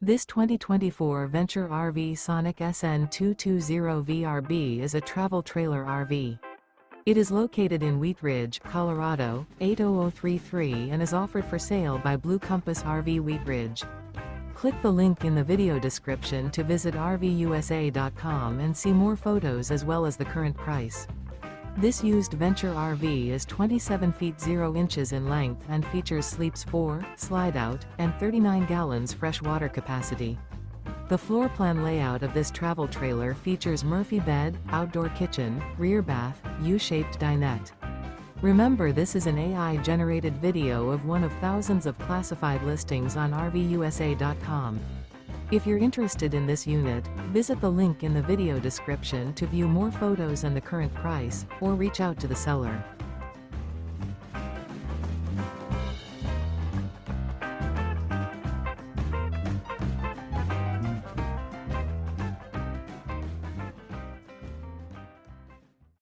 This 2024 Venture RV Sonic SN220VRB is a travel trailer RV. It is located in Wheat Ridge, Colorado, 80033 and is offered for sale by Blue Compass RV Wheat Ridge. Click the link in the video description to visit RVUSA.com and see more photos as well as the current price. This used Venture RV is 27 feet 0 inches in length and features sleeps 4, slide-out, and 39 gallons fresh water capacity. The floor plan layout of this travel trailer features Murphy bed, outdoor kitchen, rear bath, U-shaped dinette. Remember, this is an AI-generated video of one of thousands of classified listings on RVUSA.com. If you're interested in this unit, visit the link in the video description to view more photos and the current price, or reach out to the seller.